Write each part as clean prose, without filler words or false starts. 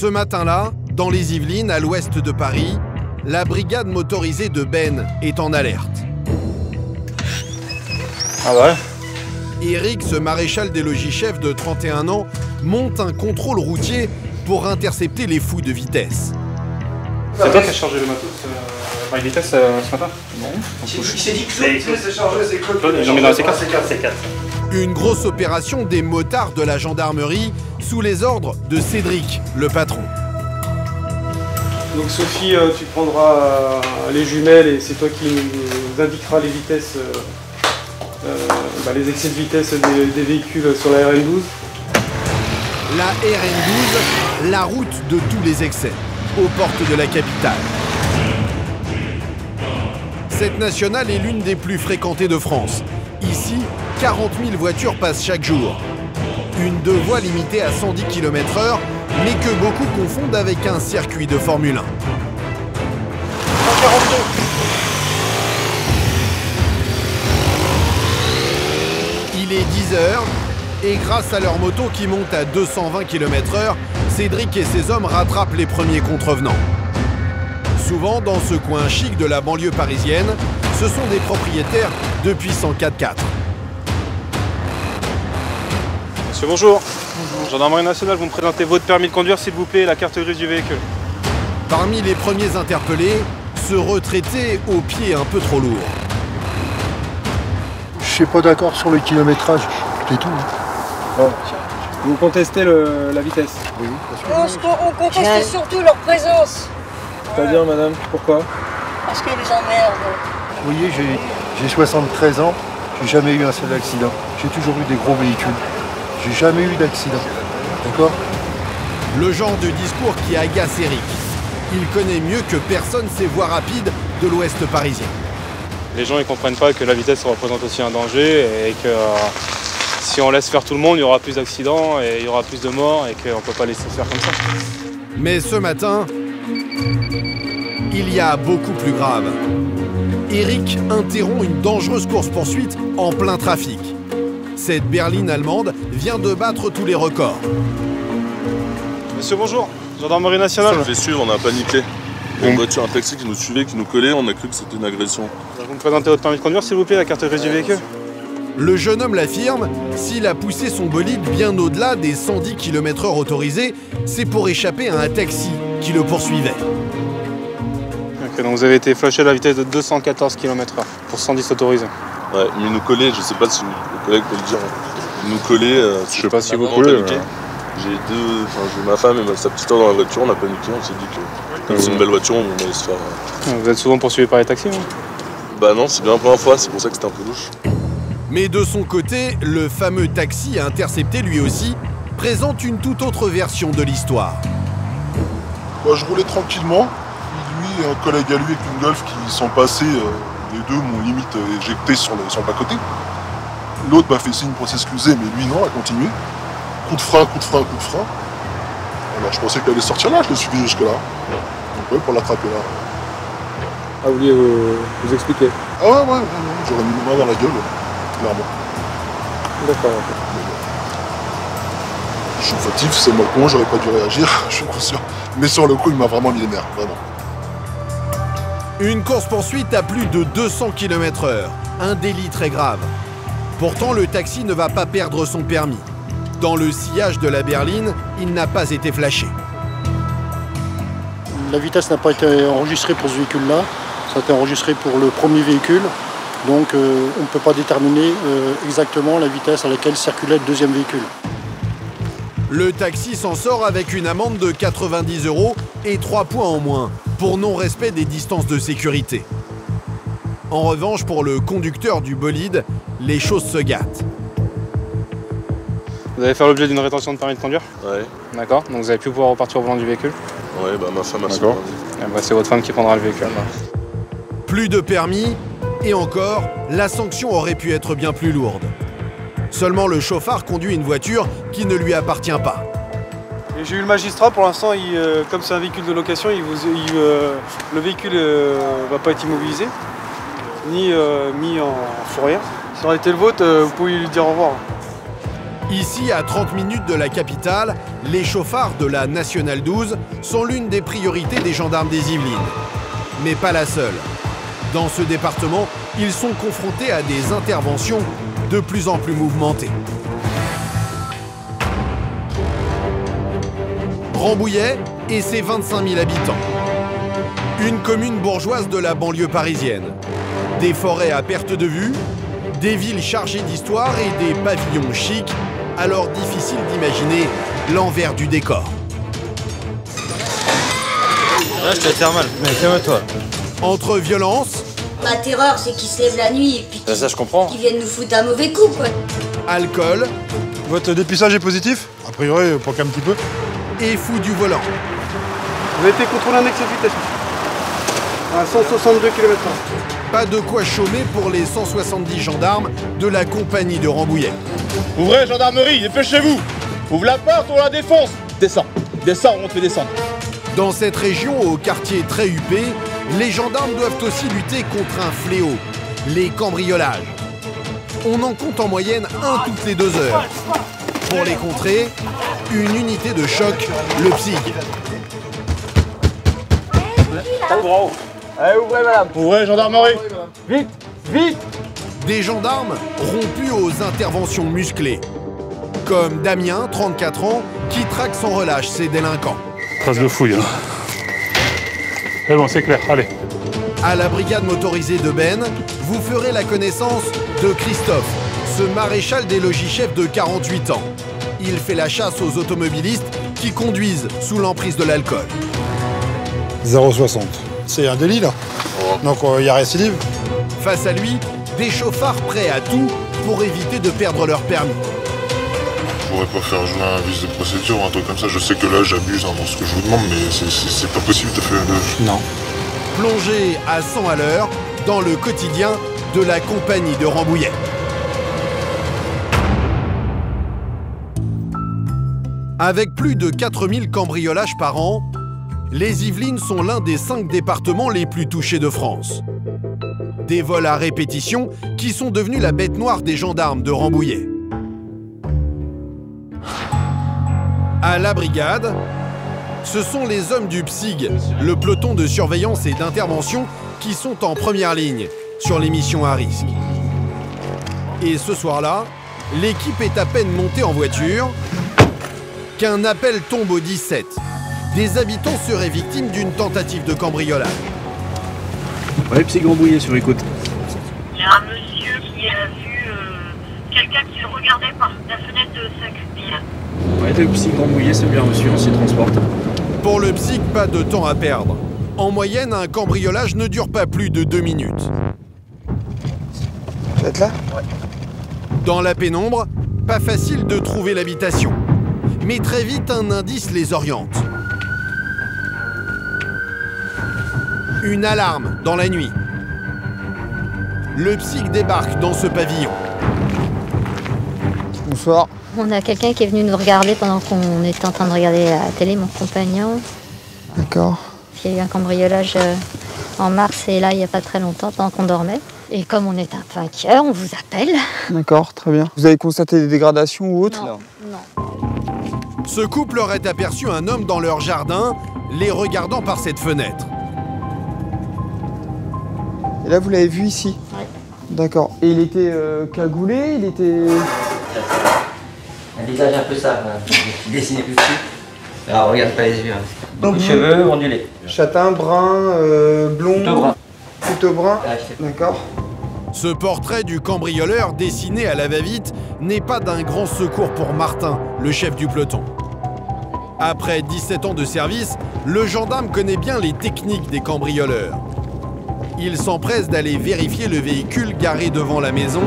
Ce matin-là, dans les Yvelines, à l'ouest de Paris, la brigade motorisée de Ben est en alerte. Ah ouais? Eric, ce maréchal des logis-chefs de 31 ans, monte un contrôle routier pour intercepter les fous de vitesse. C'est toi qui as chargé le matos à vitesse ce matin? Non. Il s'est dit que c'est chargé, c'est Claude. Ils ont mis dans la C4. Une grosse opération des motards de la gendarmerie sous les ordres de Cédric, le patron. Donc Sophie, tu prendras les jumelles et c'est toi qui nous indiqueras les vitesses, les excès de vitesse des véhicules sur la RN12. La RN12, la route de tous les excès, aux portes de la capitale. Cette nationale est l'une des plus fréquentées de France. Ici, 40 000 voitures passent chaque jour. Une deux voies limitée à 110 km/h, mais que beaucoup confondent avec un circuit de Formule 1. 142. Il est 10 h et grâce à leur moto qui monte à 220 km/h, Cédric et ses hommes rattrapent les premiers contrevenants. Souvent, dans ce coin chic de la banlieue parisienne, ce sont des propriétaires de puissants 4x4. Monsieur, bonjour. Bonjour. Gendarmerie nationale, vous me présentez votre permis de conduire, s'il vous plaît, et la carte grise du véhicule. Parmi les premiers interpellés, ce retraité au pied un peu trop lourd. Je suis pas d'accord sur le kilométrage, c'est tout. Bon. Vous contestez la vitesse? Oui, On conteste surtout leur présence. C'est-à-dire, madame, pourquoi? Parce qu'ils les emmerdent. vous voyez, j'ai 73 ans, j'ai jamais eu un seul accident. J'ai toujours eu des gros véhicules. J'ai jamais eu d'accident. D'accord? Le genre de discours qui agace Eric. Il connaît mieux que personne ces voies rapides de l'ouest parisien. Les gens ne comprennent pas que la vitesse représente aussi un danger et que si on laisse faire tout le monde, il y aura plus d'accidents et il y aura plus de morts et qu'on ne peut pas laisser faire comme ça. Mais ce matin, il y a beaucoup plus grave. Eric interrompt une dangereuse course-poursuite en plein trafic. Cette berline allemande vient de battre tous les records. Monsieur, bonjour. Gendarmerie nationale. Ça me fait suivre, on a paniqué. Il y a une voiture, un taxi qui nous suivait, qui nous collait, on a cru que c'était une agression. Vous me présentez votre permis de conduire, s'il vous plaît, la carte grise du véhicule. Le jeune homme l'affirme, s'il a poussé son bolide bien au-delà des 110 km/h autorisés, c'est pour échapper à un taxi qui le poursuivait. Ok, donc vous avez été flashé à la vitesse de 214 km/h pour 110 autorisés. Ouais, mais il nous collait, je sais pas si le collègue peut le dire. Il nous collait. Je sais pas si vous collez. coulez. J'ai ma femme et sa petite soeur dans la voiture, on a paniqué, on s'est dit que comme c'est une belle voiture, on allait se faire. Vous êtes souvent poursuivi par les taxis, vous? Bah non, c'est bien la première fois, c'est pour ça que c'était un peu louche. Mais de son côté, le fameux taxi intercepté lui aussi présente une toute autre version de l'histoire. Bah, je roulais tranquillement, lui et un collègue à lui avec une Golf qui sont passés, les deux m'ont limite éjecté sur le bas-côté. L'autre m'a fait signe pour s'excuser, mais lui non, a continué. Coup de frein, coup de frein, coup de frein. Alors je pensais qu'elle allait sortir là, je l'ai suivi jusque là. Donc ouais, pour l'attraper là. Ah, vous vouliez vous expliquer? Ah ouais, j'aurais mis le main dans la gueule, clairement. D'accord. Je suis fautif, c'est moi le con, j'aurais pas dû réagir, je suis conscient. Mais sur le coup, il m'a vraiment mis les nerfs, vraiment. Une course-poursuite à plus de 200 km/h, un délit très grave. Pourtant, le taxi ne va pas perdre son permis. Dans le sillage de la berline, il n'a pas été flashé. La vitesse n'a pas été enregistrée pour ce véhicule-là. Ça a été enregistré pour le premier véhicule. Donc on ne peut pas déterminer exactement la vitesse à laquelle circulait le deuxième véhicule. Le taxi s'en sort avec une amende de 90 € et 3 points en moins pour non-respect des distances de sécurité. En revanche, pour le conducteur du bolide, les choses se gâtent. Vous allez faire l'objet d'une rétention de permis de conduire? Ouais. D'accord, donc vous allez plus pouvoir repartir au volant du véhicule? Ouais, bah ma femme a son D'accord. permis. C'est votre femme qui prendra le véhicule. Plus de permis, et encore, la sanction aurait pu être bien plus lourde. Seulement le chauffard conduit une voiture qui ne lui appartient pas. Et j'ai eu le magistrat, pour l'instant, comme c'est un véhicule de location, le véhicule va pas être immobilisé, ni mis en fourrière. Ça aurait été le vôtre, vous pouvez lui dire au revoir. Ici, à 30 minutes de la capitale, les chauffards de la Nationale 12 sont l'une des priorités des gendarmes des Yvelines. Mais pas la seule. Dans ce département, ils sont confrontés à des interventions de plus en plus mouvementées. Rambouillet et ses 25 000 habitants. Une commune bourgeoise de la banlieue parisienne. Des forêts à perte de vue, des villes chargées d'histoire et des pavillons chics, alors difficile d'imaginer l'envers du décor. Là, je te faire mal, mais calme-toi. Entre violence... Ma terreur, c'est qu'ils se lèvent la nuit et puis ça, je comprends. qu'ils viennent nous foutre un mauvais coup, quoi. Alcool... Votre dépistage est positif? A priori, pas qu'un petit peu. Et fou du volant. Vous avez été contrôlé en excès de vitesse. À 162 km/h. Pas de quoi chômer pour les 170 gendarmes de la compagnie de Rambouillet. Ouvrez, gendarmerie, dépêchez-vous. Ouvre la porte, on la défonce. Descends, descends, on te fait descendre. Dans cette région, au quartier très huppé, les gendarmes doivent aussi lutter contre un fléau, les cambriolages. On en compte en moyenne un toutes les 2 heures. Pour les contrer, une unité de choc, le PSIG. Bravo. Allez, ouvrez, madame. Ouvrez, gendarmerie. Vite, vite. Des gendarmes rompus aux interventions musclées. Comme Damien, 34 ans, qui traque sans relâche ses délinquants. Trace de fouille. C'est bon, c'est clair, allez. À la brigade motorisée de Ben, vous ferez la connaissance de Christophe, ce maréchal des logis-chefs de 48 ans. Il fait la chasse aux automobilistes qui conduisent sous l'emprise de l'alcool. 0,60. C'est un délit, là. Donc, il y a récidive. Face à lui, des chauffards prêts à tout pour éviter de perdre leur permis. Je pourrais pas faire jouer un vice de procédure ou un truc comme ça. Je sais que là, j'abuse dans ce que je vous demande, mais c'est pas possible de faire de... Non. Plongé à 100 à l'heure dans le quotidien de la compagnie de Rambouillet. Avec plus de 4000 cambriolages par an, les Yvelines sont l'un des 5 départements les plus touchés de France. Des vols à répétition qui sont devenus la bête noire des gendarmes de Rambouillet. À la brigade, ce sont les hommes du PSIG, le peloton de surveillance et d'intervention, qui sont en première ligne sur les missions à risque. Et ce soir-là, l'équipe est à peine montée en voiture qu'un appel tombe au 17. Des habitants seraient victimes d'une tentative de cambriolage. Ouais, PSIG Rambouillet sur écoute. Il y a un monsieur qui a vu quelqu'un qui le regardait par la fenêtre de sa cubille. Ouais, le PSIG Rambouillet, c'est bien reçu, on s'y transporte. Pour le PSIG, pas de temps à perdre. En moyenne, un cambriolage ne dure pas plus de 2 minutes. Vous êtes là? Ouais. Dans la pénombre, pas facile de trouver l'habitation. Mais très vite, un indice les oriente. Une alarme dans la nuit. Le PSIG débarque dans ce pavillon. Bonsoir. On a quelqu'un qui est venu nous regarder pendant qu'on était en train de regarder la télé, mon compagnon. D'accord. Il y a eu un cambriolage en mars et là, il n'y a pas très longtemps, pendant qu'on dormait. Et comme on est un peu inquiet, on vous appelle. D'accord, très bien. Vous avez constaté des dégradations ou autres? Non. Ce couple aurait aperçu un homme dans leur jardin, les regardant par cette fenêtre. Et là, vous l'avez vu ici? Oui. D'accord. Et il était cagoulé? Il était... Un visage un peu sale, dessiné plus dessus. Alors regarde pas les yeux. Donc, les cheveux ondulés. Châtain, brun, blond. Plutôt brun. Plutôt brun. D'accord. Ce portrait du cambrioleur dessiné à la va-vite n'est pas d'un grand secours pour Martin, le chef du peloton. Après 17 ans de service, le gendarme connaît bien les techniques des cambrioleurs. Il s'empresse d'aller vérifier le véhicule garé devant la maison,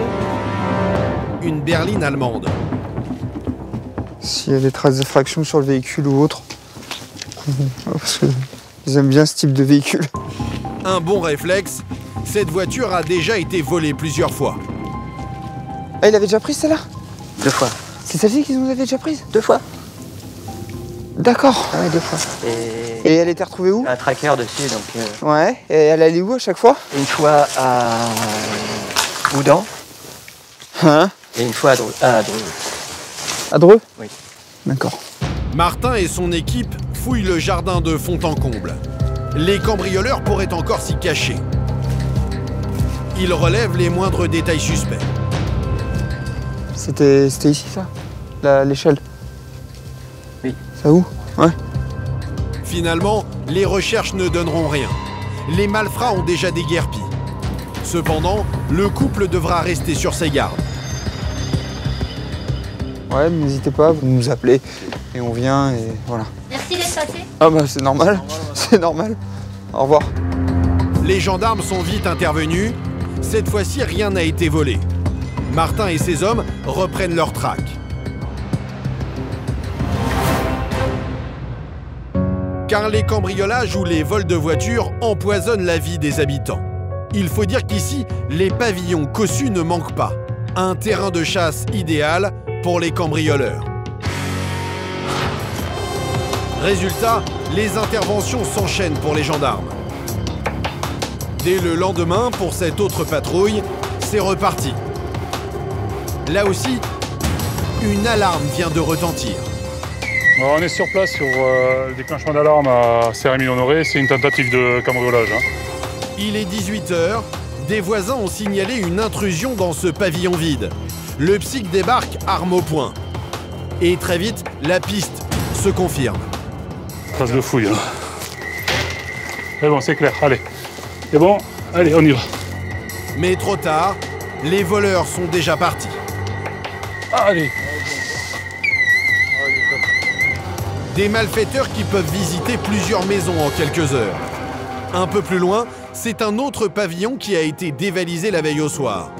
une berline allemande. S'il y a des traces d'effraction sur le véhicule ou autre. Parce que ils aiment bien ce type de véhicule. Un bon réflexe, cette voiture a déjà été volée plusieurs fois. Ah, il avait déjà pris celle-là? 2 fois. C'est celle-ci qu'ils nous avaient déjà prise? 2 fois. D'accord. Ah ouais, 2 fois. Et elle était retrouvée où? Un tracker dessus, donc... Ouais, et elle allait où à chaque fois? Une fois à Oudan. Hein? Et une fois à Dreux. À Dreux? Oui. D'accord. Martin et son équipe fouillent le jardin de fond en comble. Les cambrioleurs pourraient encore s'y cacher. Ils relèvent les moindres détails suspects. C'était ici, ça? L'échelle? Oui. Ça où? Ouais. Finalement, les recherches ne donneront rien. Les malfrats ont déjà déguerpi. Cependant, le couple devra rester sur ses gardes. Ouais, n'hésitez pas, vous nous appelez et on vient et voilà. Merci d'être passé. Ah bah c'est normal, c'est normal. Au revoir. Les gendarmes sont vite intervenus. Cette fois-ci, rien n'a été volé. Martin et ses hommes reprennent leur traque. Car les cambriolages ou les vols de voitures empoisonnent la vie des habitants. Il faut dire qu'ici, les pavillons cossus ne manquent pas. Un terrain de chasse idéal pour les cambrioleurs. Résultat, les interventions s'enchaînent pour les gendarmes. Dès le lendemain, pour cette autre patrouille, c'est reparti. Là aussi, une alarme vient de retentir. Alors on est sur place sur le déclenchement d'alarme à Cérémie-Honoré. C'est une tentative de cambriolage. Il est 18h. Des voisins ont signalé une intrusion dans ce pavillon vide. Le psych débarque, arme au poing. Et très vite, la piste se confirme. Trace de fouille. C'est bon, c'est clair, allez. C'est bon, allez, on y va. Mais trop tard, les voleurs sont déjà partis. Allez. Des malfaiteurs qui peuvent visiter plusieurs maisons en quelques heures. Un peu plus loin, c'est un autre pavillon qui a été dévalisé la veille au soir.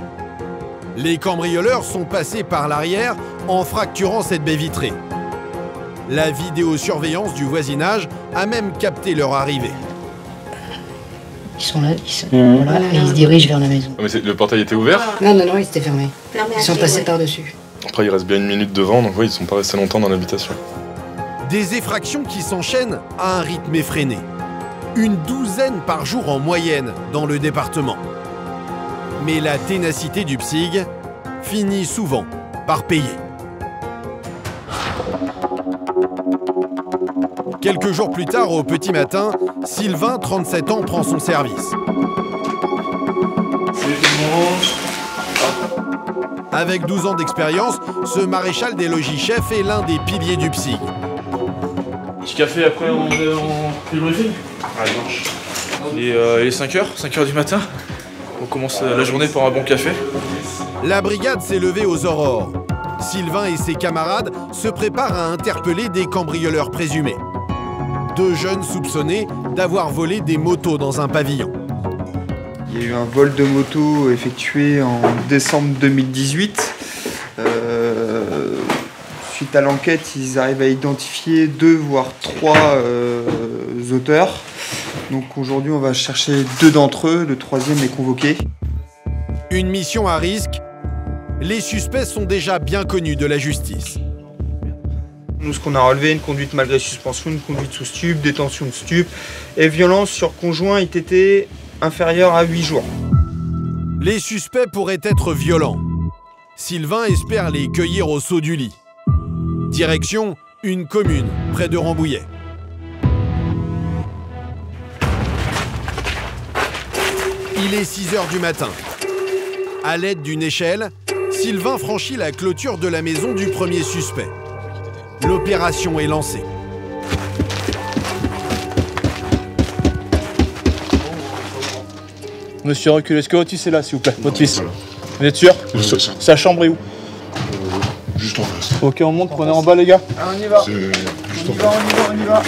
Les cambrioleurs sont passés par l'arrière en fracturant cette baie vitrée. La vidéosurveillance du voisinage a même capté leur arrivée. Ils sont là, ils se dirigent vers la maison. Mais le portail était ouvert? Non, il était fermé. Ils sont passés par-dessus. Après, il reste bien une minute devant, donc oui, ils sont pas restés longtemps dans l'habitation. Des effractions qui s'enchaînent à un rythme effréné. Une douzaine par jour en moyenne dans le département. Mais la ténacité du PSIG finit souvent par payer. Quelques jours plus tard, au petit matin, Sylvain, 37 ans, prend son service. Avec 12 ans d'expérience, ce maréchal des logis-chefs est l'un des piliers du PSIG. Petit café après on fait le briefing. Allez, marche. Il est 5h du matin. On commence la journée par un bon café. La brigade s'est levée aux aurores. Sylvain et ses camarades se préparent à interpeller des cambrioleurs présumés. 2 jeunes soupçonnés d'avoir volé des motos dans un pavillon. Il y a eu un vol de moto effectué en décembre 2018. Suite à l'enquête, ils arrivent à identifier 2 voire 3 auteurs. Donc aujourd'hui, on va chercher 2 d'entre eux, le 3e est convoqué. Une mission à risque. Les suspects sont déjà bien connus de la justice. Nous, ce qu'on a relevé, une conduite malgré suspension, une conduite sous stup, détention de stup et violence sur conjoint ITT inférieure à 8 jours. Les suspects pourraient être violents. Sylvain espère les cueillir au saut du lit. Direction, une commune près de Rambouillet. Il est 6h du matin. À l'aide d'une échelle, Sylvain franchit la clôture de la maison du premier suspect. L'opération est lancée. Monsieur, reculez. Est-ce que votre fils est là, s'il vous plaît? Votre fils. Vous êtes sûr? Sa chambre est où? Juste en face. Ok, on monte, prenez en bas, les gars. On y va. On y va.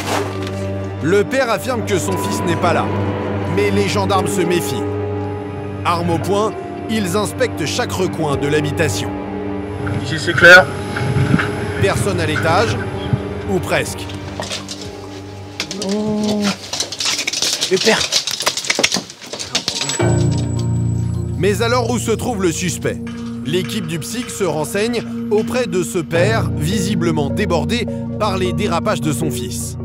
Le père affirme que son fils n'est pas là. Mais les gendarmes se méfient. Armes au poing, ils inspectent chaque recoin de l'habitation. Ici, c'est clair. Personne à l'étage, ou presque. Le père. Mais alors où se trouve le suspect? L'équipe du PSIG se renseigne auprès de ce père, visiblement débordé par les dérapages de son fils.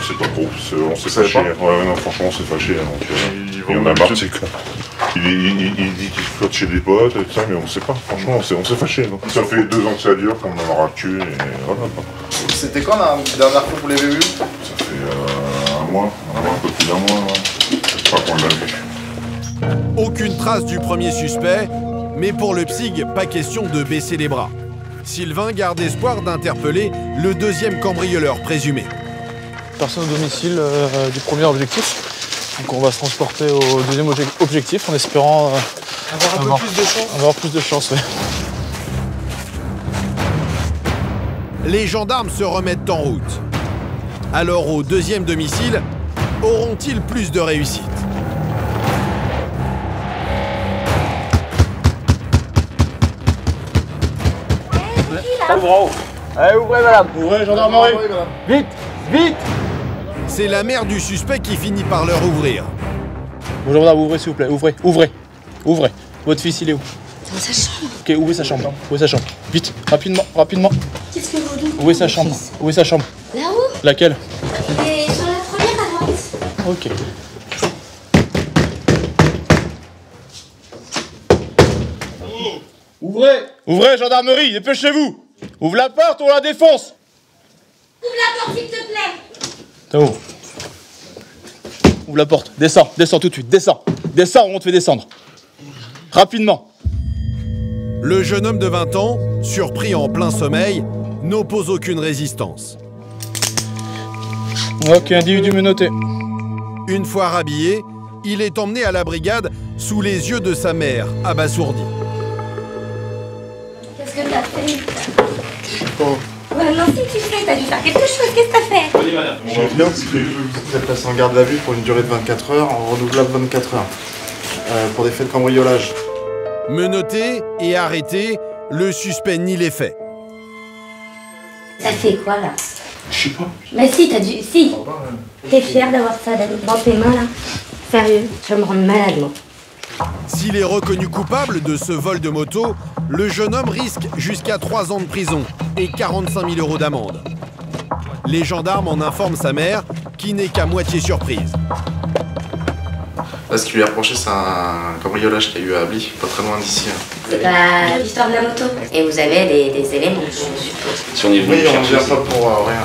sait pas trop, on s'est fâché. Ouais, non, franchement, on s'est fâché. Donc, il y en a marre, c'est que. Il dit qu'il flotte chez des potes et tout ça, mais on sait pas. Franchement, on s'est fâché. Ça fait 2 ans que ça dure, qu'on en aura tué, et voilà. C'était quand la dernière fois que vous l'avez vu? Ça fait un mois, un peu plus d'un mois. Je crois qu'on l'a vu. Aucune trace du premier suspect, mais pour le PSIG, pas question de baisser les bras. Sylvain garde espoir d'interpeller le deuxième cambrioleur présumé. Personne au domicile du premier objectif. Donc on va se transporter au deuxième objectif en espérant avoir plus de chance. Ouais. Les gendarmes se remettent en route. Alors au deuxième domicile, auront-ils plus de réussite? Allez, ouvrez, madame. Ouvrez, gendarmerie. Vite, vite. C'est la mère du suspect qui finit par leur ouvrir. Bonjour madame, ouvrez s'il vous plaît, ouvrez. Votre fils, il est où? Dans sa chambre. Ok, ouvrez sa chambre, Vite, rapidement. Qu'est-ce que vous dites? Ouvrez sa chambre, Là-haut? Laquelle? Il est sur la première à droite. Ok. Ouvrez, gendarmerie, dépêchez-vous. Ouvre la porte, on la défonce. Ouvre la porte, s'il te plaît. T'as où? Ouvre la porte, descends tout de suite, descends, on te fait descendre. Rapidement. Le jeune homme de 20 ans, surpris en plein sommeil, n'oppose aucune résistance. Ok, individu menotté. Une fois rhabillé, il est emmené à la brigade sous les yeux de sa mère, abasourdie. Qu'est-ce que t'as fait? Je sais pas. Ouais, non, si tu sais, t'as dû faire quelque chose, qu'est-ce que t'as fait? Oui, madame. Je viens parce que vous êtes placé en garde à vue pour une durée de 24 heures, en renouvelable 24 heures, pour des faits de cambriolage. Menotté et arrêté, le suspect nie les faits. Ça fait quoi, là? Je sais pas. Mais si, t'as dû... Si. T'es fier d'avoir ça dans tes mains, là? Sérieux, je vais me rendre malade, moi. S'il est reconnu coupable de ce vol de moto, le jeune homme risque jusqu'à 3 ans de prison et 45 000 € d'amende. Les gendarmes en informent sa mère, qui n'est qu'à moitié surprise. Là, ce qui lui est reproché, c'est un cambriolage qu'il y a eu à Ably, pas très loin d'ici. C'est pas l'histoire de la moto. Et vous avez des éléments, je suppose. Si on est venu, on ne vient pas pour rien.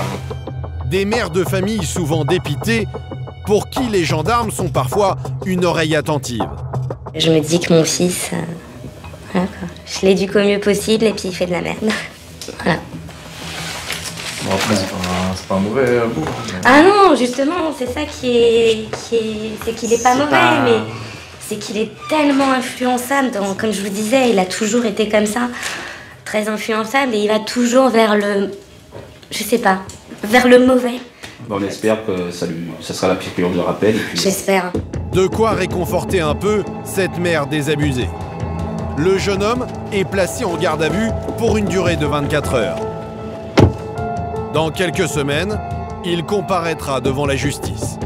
Des mères de famille souvent dépitées, pour qui les gendarmes sont parfois une oreille attentive. Je me dis que mon fils, voilà quoi. Je l'éduque au mieux possible et puis il fait de la merde. Voilà. Bon, après, c'est pas un mauvais bout. Ah non, justement, c'est ça c'est qu'il est pas mauvais, mais c'est qu'il est tellement influençable. Donc, comme je vous disais, il a toujours été comme ça, très influençable, et il va toujours vers le, je sais pas, vers le mauvais. On espère que ça sera la piqûre de rappel. J'espère. De quoi réconforter un peu cette mère désabusée. Le jeune homme est placé en garde à vue pour une durée de 24 heures. Dans quelques semaines, il comparaîtra devant la justice.